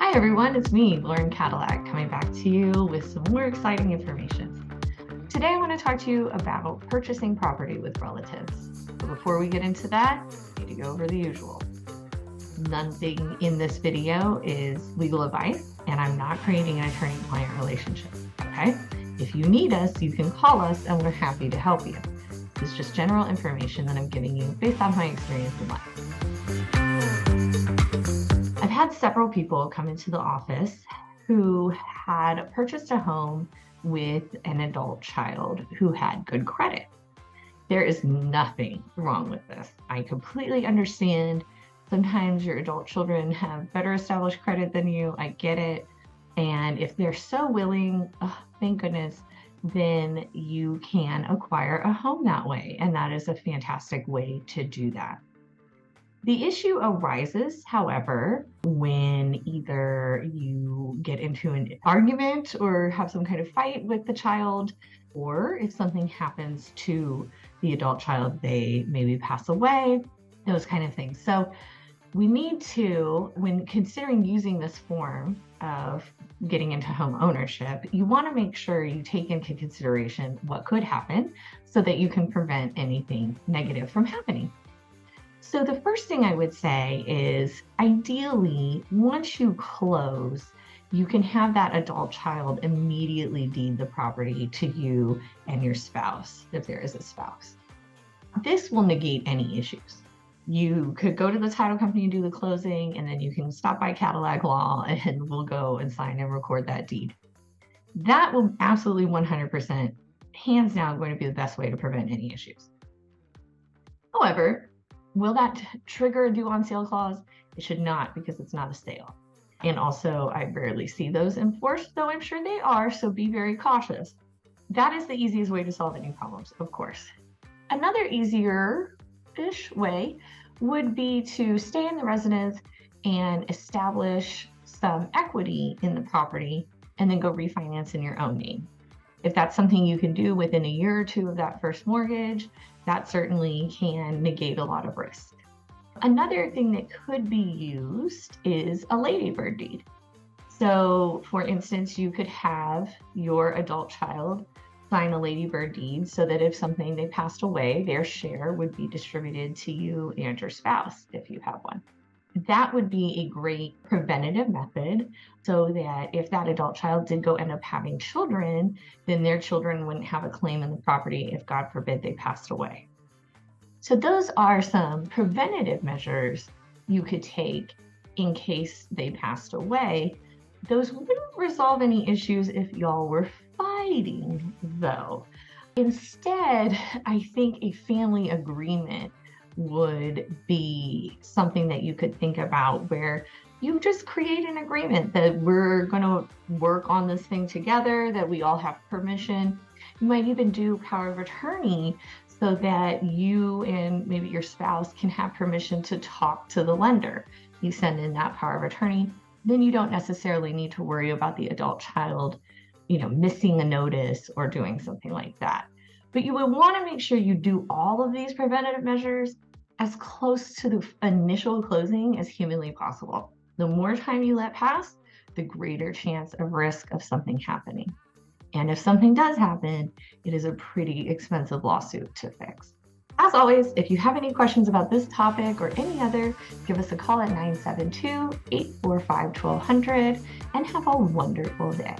Hi everyone, it's me, Lauren Cadillac, coming back to you with some more exciting information. Today I want to talk to you about purchasing property with relatives. But before we get into that, I need to go over the usual. Nothing in this video is legal advice, and I'm not creating an attorney-client relationship, okay? If you need us, you can call us and we're happy to help you. It's just general information that I'm giving you based on my experience in life. I've had several people come into the office who had purchased a home with an adult child who had good credit. There is nothing wrong with this. I completely understand. Sometimes your adult children have better established credit than you. I get it. And if they're so willing, oh, thank goodness, then you can acquire a home that way. And that is a fantastic way to do that. The issue arises, however, when either you get into an argument or have some kind of fight with the child, or if something happens to the adult child, they maybe pass away, those kind of things. So we need to, when considering using this form of getting into home ownership, you want to make sure you take into consideration what could happen so that you can prevent anything negative from happening. So the first thing I would say is, ideally, once you close, you can have that adult child immediately deed the property to you and your spouse, if there is a spouse. This will negate any issues. You could go to the title company and do the closing, and then you can stop by Cadillac Law and we'll go and sign and record that deed. That will absolutely 100%, hands down, going to be the best way to prevent any issues. However, will that trigger a due on sale clause? It should not, because it's not a sale. And also, I rarely see those enforced, though I'm sure they are, so be very cautious. That is the easiest way to solve any problems, of course. Another easier-ish way would be to stay in the residence and establish some equity in the property and then go refinance in your own name. If that's something you can do within a year or two of that first mortgage, that certainly can negate a lot of risk. Another thing that could be used is a ladybird deed. So for instance, you could have your adult child sign a ladybird deed so that if something they passed away, their share would be distributed to you and your spouse if you have one. That would be a great preventative method so that if that adult child did go end up having children, then their children wouldn't have a claim in the property if, God forbid, they passed away. So those are some preventative measures you could take in case they passed away. Those wouldn't resolve any issues if y'all were fighting, though. Instead, I think a family agreement would be something that you could think about, where you just create an agreement that we're going to work on this thing together, that we all have permission. You might even do power of attorney so that you and maybe your spouse can have permission to talk to the lender. You send in that power of attorney, then you don't necessarily need to worry about the adult child, missing a notice or doing something like that. But you would want to make sure you do all of these preventative measures as close to the initial closing as humanly possible. The more time you let pass, the greater chance of risk of something happening. And if something does happen, it is a pretty expensive lawsuit to fix. As always, if you have any questions about this topic or any other, give us a call at 972-845-1200 and have a wonderful day.